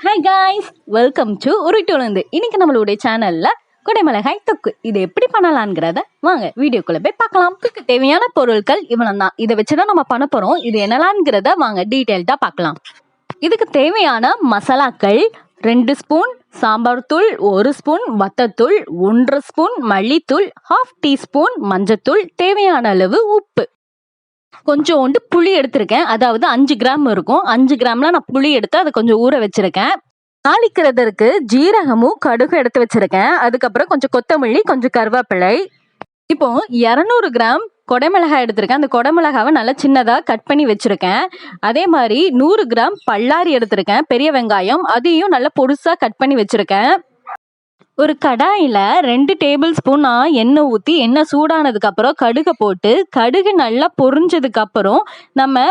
Hi guys, welcome to உருட்டுலந்து. இன்னைக்கு நம்மளுடைய சேனல்ல கொடைமிளகாய் தொக்கு இது எப்படி பண்ணலாம்ங்கிறத வாங்க வீடியோக்குள்ள போய் பார்க்கலாம். இதுக்கு தேவையான பொருட்கள் இவ்வளவு தான். இதை வச்சுதான் நம்ம பண்ண போறோம். இது என்னலாம்ங்கிறத வாங்க டீட்டெயில்டா பார்க்கலாம். இதுக்கு தேவையான மசாலாக்கள் 2 ஸ்பூன் சாம்பார் தூள், 1 ஸ்பூன் வத்தத்தூள், 1 ஸ்பூன் மல்லித்தூள், 1/2 டீஸ்பூன் மஞ்சத்தூள், தேவையான அளவு உப்பு, கொஞ்சோண்டு புளி எடுத்திருக்கேன். அதாவது 5 கிராம் இருக்கும். 5 கிராம்ல நான் புளி எடுத்து அதை கொஞ்சம் ஊற வச்சிருக்கேன். தாளிக்கிறதற்கு ஜீரகமும் கடுகு எடுத்து வச்சிருக்கேன். அதுக்கப்புறம் கொஞ்சம் கொத்தமல்லி, கொஞ்சம் கருவேப்பிலை. இப்போ 200 கிராம் கொடைமிளகாய் எடுத்திருக்கேன். அந்த கொடைமிளகாவை நல்லா சின்னதா கட் பண்ணி வச்சிருக்கேன். அதே மாதிரி 100 கிராம் பல்லாரி எடுத்திருக்கேன், பெரிய வெங்காயம், அதையும் நல்லா பொடுசா கட் பண்ணி வச்சிருக்கேன். ஒரு கடாயில 2 டேபிள் ஸ்பூன் எண்ணெய் ஊற்றி எண்ணெய் சூடானதுக்கு அப்புறம் கடுகை போட்டு, கடுகு நல்லா பொரிஞ்சதுக்கு அப்புறம் நம்ம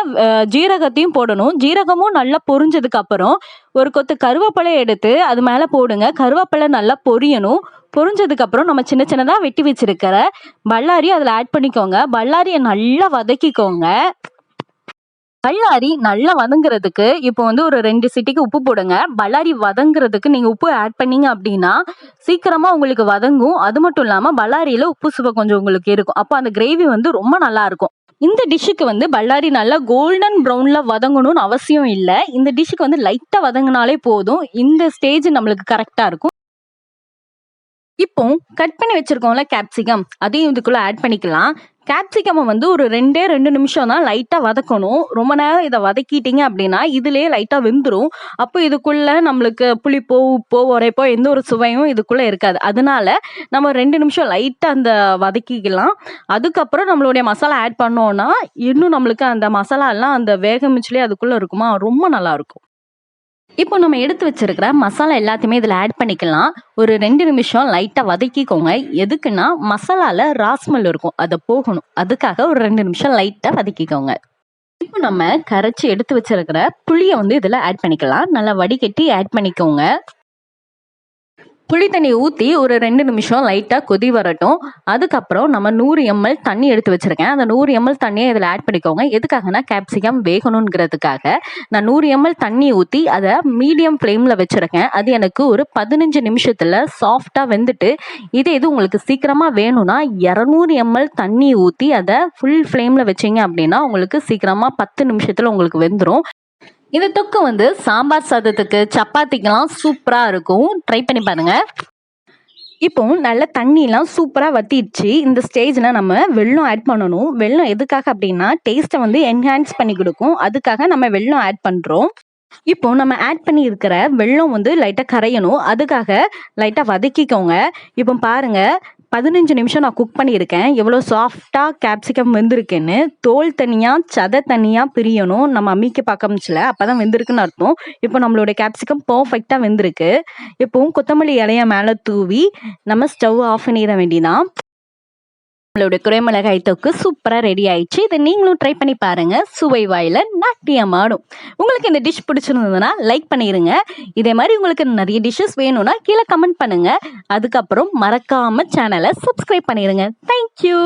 ஜீரகத்தையும் போடணும். ஜீரகமும் நல்லா பொரிஞ்சதுக்கு அப்புறம் ஒரு கொத்து கருவேப்பிலை எடுத்து அது மேலே போடுங்க. கருவேப்பிலை நல்லா பொரியணும். பொரிஞ்சதுக்கு அப்புறம் நம்ம சின்ன சின்னதா வெட்டி வச்சிருக்கிற பல்லாரி அதில் ஆட் பண்ணிக்கோங்க. பல்லாரியை நல்லா வதக்கிக்கோங்க. பல்லாரி நல்லா வதங்குறதுக்கு இப்போ ஒரு 2 சிட்டிக்கு உப்பு போடுங்க. பல்லாரி வதங்குறதுக்கு நீங்க உப்பு ஆட் பண்ணீங்க அப்படின்னா சீக்கிரமா உங்களுக்கு வதங்கும். அது மட்டும் இல்லாம பல்லாரியில உப்பு சுவை கொஞ்சம் உங்களுக்கு இருக்கும். அப்போ அந்த கிரேவி ரொம்ப நல்லா இருக்கும். இந்த டிஷ்ஷுக்கு பல்லாரி நல்லா கோல்டன் ப்ரௌன்ல வதங்கணும்னு அவசியம் இல்லை. இந்த டிஷ்ஷுக்கு லைட்டா வதங்கினாலே போதும். இந்த ஸ்டேஜ் நம்மளுக்கு கரெக்டா இருக்கும். இப்போ கட் பண்ணி வச்சிருக்கோம்ல கேப்சிகம், அதையும் இதுக்குள்ள ஆட் பண்ணிக்கலாம். கேப்சிகம் ஒரு 2 நிமிஷம் தான் லைட்டா வதக்கணும். ரொம்ப நேரம் இதை வதக்கிட்டீங்க அப்படின்னா இதுலயே லைட்டா வெந்துடும். அப்போ இதுக்குள்ள நம்மளுக்கு புளிப்போ உப்போ உரைப்போ எந்த ஒரு சுவையும் இதுக்குள்ள இருக்காது. அதனால நம்ம 2 நிமிஷம் லைட்டா அந்த வதக்கிக்கலாம். அதுக்கப்புறம் நம்மளுடைய மசாலா ஆட் பண்ணோம்னா இன்னும் நம்மளுக்கு அந்த மசாலா எல்லாம் அந்த வேகமிச்சுலேயே அதுக்குள்ள இருக்குமா, ரொம்ப நல்லா இருக்கும். இப்போ நம்ம எடுத்து வச்சிருக்கிற மசாலா எல்லாத்தையுமே இதில் ஆட் பண்ணிக்கலாம். ஒரு 2 நிமிஷம் லைட்டாக வதக்கிக்கோங்க. எதுக்குன்னா மசாலாவில் ராஸ்மெல் இருக்கும், அதை போகணும். அதுக்காக ஒரு 2 நிமிஷம் லைட்டாக வதக்கிக்கோங்க. இப்போ நம்ம கரைச்சி எடுத்து வச்சிருக்கிற புளியை இதில் ஆட் பண்ணிக்கலாம். நல்லா வடிகட்டி ஆட் பண்ணிக்கோங்க. புளி தண்ணி ஊற்றி ஒரு 2 நிமிஷம் லைட்டாக கொதி வரட்டும். அதுக்கப்புறம் நம்ம 100 ml தண்ணி எடுத்து வச்சுருக்கேன். அந்த 100 ml தண்ணியை இதில் ஆட் பண்ணிக்கோங்க. எதுக்காகனா கேப்சிகம் வேகணுங்கிறதுக்காக நான் 100 ml தண்ணி ஊற்றி அதை மீடியம் ஃப்ளேமில் வச்சுருக்கேன். அது எனக்கு ஒரு 15 நிமிஷத்தில் சாஃப்டாக வெந்துட்டு, இது உங்களுக்கு சீக்கிரமாக வேணும்னா 200 ml தண்ணி ஊற்றி அதை ஃபுல் ஃப்ளேமில் வச்சிங்க அப்படின்னா உங்களுக்கு சீக்கிரமாக 10 நிமிஷத்தில் உங்களுக்கு வெந்துடும். இந்த தொக்கு சாம்பார் சாதத்துக்கு, சப்பாத்திக்கெல்லாம் சூப்பராக இருக்கும். ட்ரை பண்ணி பாருங்க. இப்போ நல்ல தண்ணியெல்லாம் சூப்பராக வத்திடுச்சு. இந்த ஸ்டேஜில் நம்ம வெல்லம் ஆட் பண்ணணும். வெல்லம் எதுக்காக அப்படின்னா டேஸ்ட்டை என்ஹான்ஸ் பண்ணி கொடுக்கும். அதுக்காக நம்ம வெல்லம் ஆட் பண்ணுறோம். இப்போ நம்ம ஆட் பண்ணி இருக்கிற வெல்லம் லைட்டாக கரையணும். அதுக்காக லைட்டாக வதக்கிக்கோங்க. இப்போ பாருங்க, 15 நிமிஷம் நான் குக் பண்ணியிருக்கேன். எவ்வளோ சாஃப்டாக கேப்சிகம் வெந்திருக்குன்னு. தோல் தனியாக சதை தனியாக பிரியணும். நம்ம அம்மிக்கு பார்க்கமிச்சில அப்போ தான் வெந்திருக்குன்னு அர்த்தம். இப்போ நம்மளோட கேப்சிகம் பர்ஃபெக்டாக வெந்திருக்கு. இப்போவும் கொத்தமல்லி இலையை மேலே தூவி நம்ம ஸ்டவ் ஆஃப் பண்ணிட வேண்டியதான். நம்மளோட குடைமிளகாய் தொக்கு சூப்பராக ரெடி ஆயிடுச்சு. இதை நீங்களும் ட்ரை பண்ணி பாருங்க. சுவை வாயில நாட்டியமாடும். உங்களுக்கு இந்த டிஷ் பிடிச்சிருந்ததுன்னா லைக் பண்ணிடுங்க. இதே மாதிரி உங்களுக்கு நிறைய டிஷ்ஷஸ் வேணும்னா கீழே கமெண்ட் பண்ணுங்க. அதுக்கப்புறம் மறக்காம சேனலை சப்ஸ்கிரைப் பண்ணிடுங்க. தேங்க்யூ.